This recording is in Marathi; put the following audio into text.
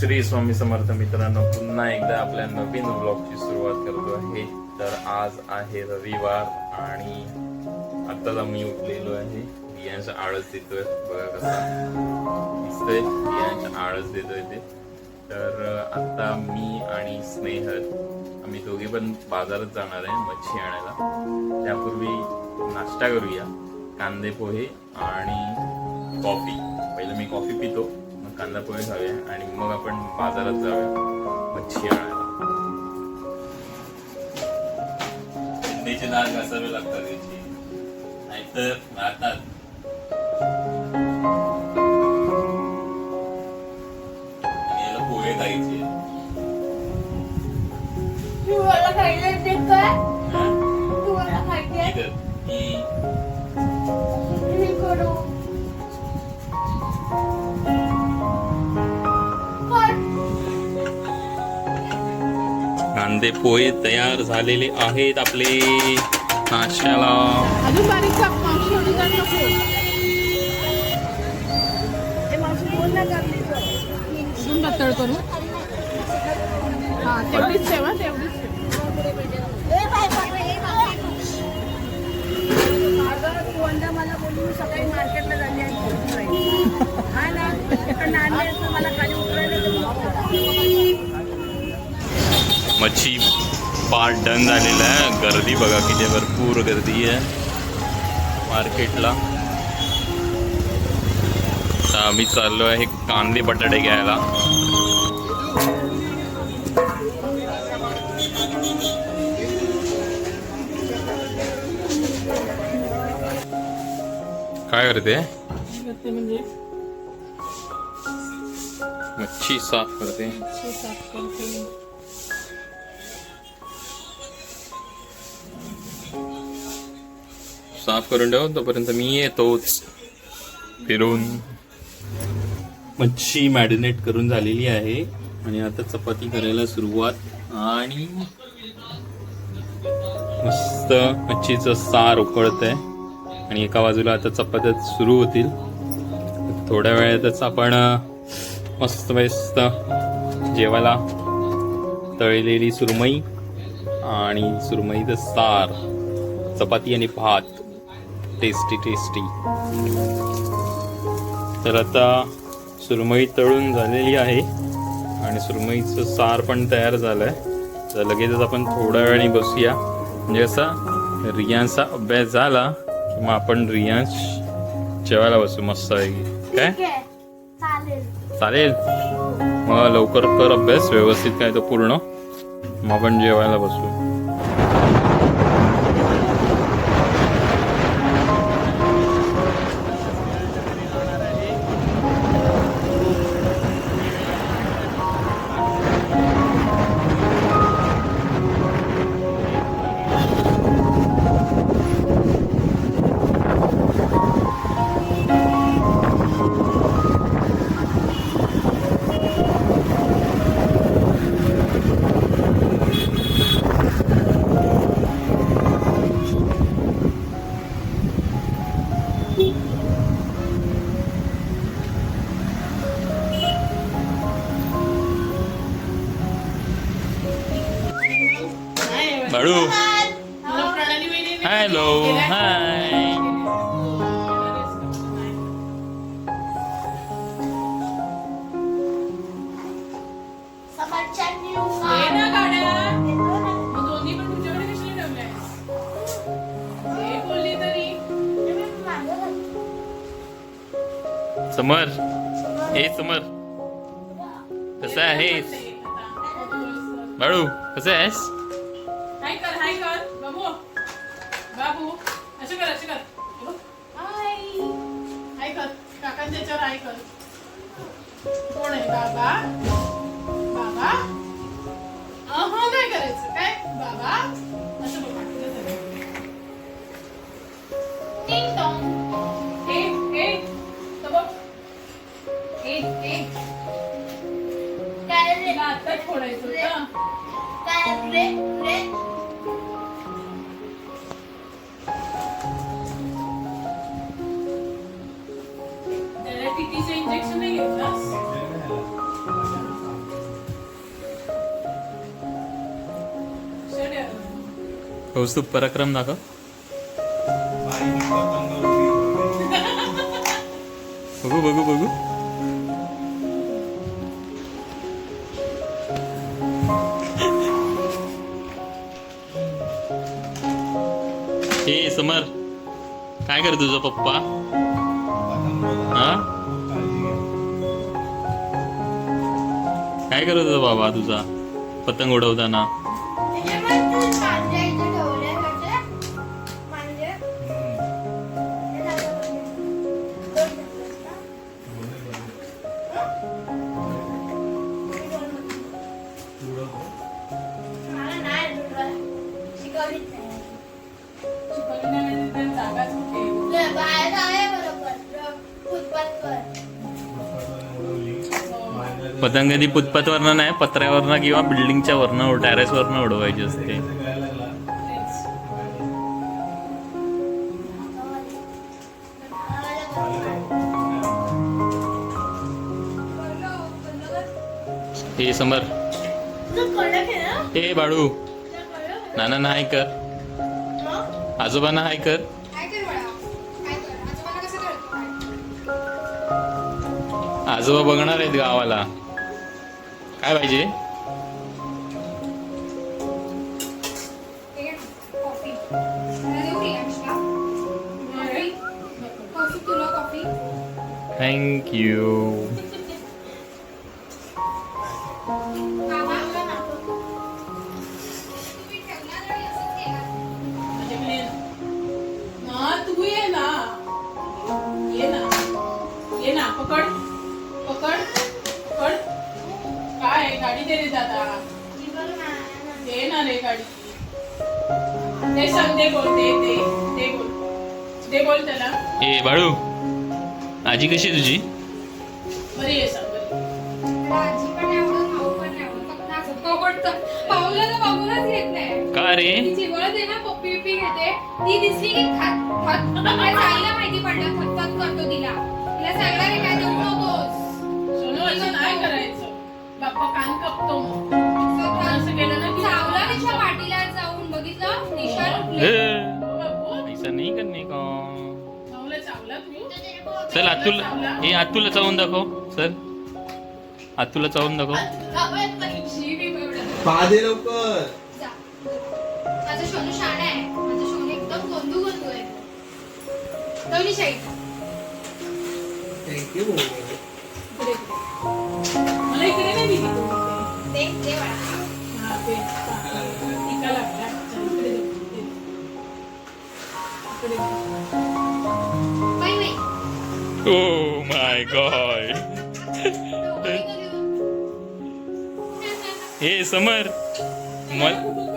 श्री स्वामी समर्थ मित्रांनो, पुन्हा एकदा आपल्या नवीन ब्लॉगची सुरुवात करतो आहे. तर आज आहे रविवार आणि आत्ताच आम्ही उठलेलो आहे. बियांचा आळस देतोय, बघा कसा दिसतोय. बियांचा आळस देतोय ते. तर आता मी आणि स्नेहल आम्ही दोघे पण बाजारात जाणार आहे मच्छी आणायला. त्यापूर्वी नाश्ता करूया, कांदे पोहे आणि कॉफी. पहिलं मी कॉफी पितो, मग कांदा पोहे खाऊया आणि मग आपण बाजारात जाऊया मच्छी आणायला. थंडीची डाळ घासावे लागतात याची, नाहीतर राहतात. आणि याला पोहे खायचे. कांदे पोहे तयार झालेले आहेत आपले नाश्त्याला. अजून बारीक काप, मावशी एवढी जाड नको. हे मावशी बोल ना करली अजून पातळ करू. हा तेवढीच ठेवा, तेवढीच मला बोलून सकाळी मार्केटला झाली आहे ना, नांदेड मला खाली उतरायला. मच्छी पार्ट डन झालेला आहे. गर्दी बघा किती, भरपूर गर्दी आहे मार्केटला. आता आम्ही चाललो आहे कांदे बटाटे घ्यायला. काय करते? म्हणजे मच्छी साफ करते. साफ करून ठेव, तोपर्यंत मी येतोच फिरून. मच्छी मॅरिनेट करून झालेली आहे आणि आता चपाती करायला सुरुवात. आणि मस्त मच्छीचं सार उकळत आहे आणि एका बाजूला आता चपात्या सुरू होतील. थोड्या वेळातच आपण मस्त मस्त जेवायला तळलेली सुरमई आणि सुरमईचं सार, चपाती आणि भात, टेस्टी टेस्टी. तर आता सुरमई तळून झालेली आहे आणि सुरमईचं सार पण तयार झालंय. तर लगेचच आपण थोड्या वेळाने बसूया, म्हणजे असा रियांचा अभ्यास झाला की मग आपण रियांश जेवायला बसू मस्त पैकी. काय चालेल? मग लवकर कर अभ्यास व्यवस्थित, काय तो पूर्ण, मग आपण जेवायला बसू. बाळू, हॅलो, हाय. समर, हे समर, कसं आहेस बाळू? कसं आहेस? हाय कर, हाय कर बाबू. बाबू असं कर, असं कर. हाय हाय कर, काकांच्या याच्यावर हाय कर. कोण आहे? बाबा. बाबा हा काय करायचं? काय बाबा असं बघ. टिंग टॉंग. ए तो बघ. काय रे? आता फोडायचं होतं. काय रे रे? त्याला टीटीचं इंजेक्शन नाही घेतलंस? कौस्तुभ पराक्रम दाखव. बघू बघू बघू. हे समर, काय कर तुझा पप्पा? हा, काय करत होता बाबा तुझा पतंग उडवताना? शिकवली नाही म्हणजे ते जागाच होती. पतंग कधी फुटपाथवरनं नाही, पत्र्यावरनं किंवा बिल्डिंगच्या वरनं टेरेसवरनं उडवायची असते. तेच. हे समर, हे बाळू, नाना हाय कर, आजोबांना हाय कर. आजोबा बघणार आहेत गावाला. काय पाहिजे? थँक्यू. तू ये ना, ये ना, ये ना, पकड पकड पकड. काय गाडी दे रे दादा, दे ना रे गाडी. ते सांग, दे बोल, दे दे दे बोल, दे बोल त्याला. ए बाळू, आजी कशी आहे तुझी? बरी आहे, सांग बरी. का रे? ती दिसली की आईला माहिती पडलं थकथक करतो तिला सांगणार आहे काय देऊ नकोस. सोनू असं नाही करायचं, बाप्पा कान कापतो मग. असं केलं ना की चावला तिच्या पाठीला जाऊन बघितलं निशाण उठले. ऐसा नाही करणे का? चावला चावला तू. चल आतुला, हे आतुला चावून दाखव. चल आतुला चावून दाखव. पादे लवकर. जा. माझा सोनू शाणा आहे, माझा सोनू एकदम गोंधू गोंधू आहे. दोन्ही साईड थँक्यू. इकडे इकडे. मला इकडे नाही दिली तू. ते ते वाळा. हा, ते टीका लागला. चल, इकडे दे, दे. इकडे दे. बाई बाई. Oh my God. दोघांनी का घेऊन? हे समर, त्याला कुठून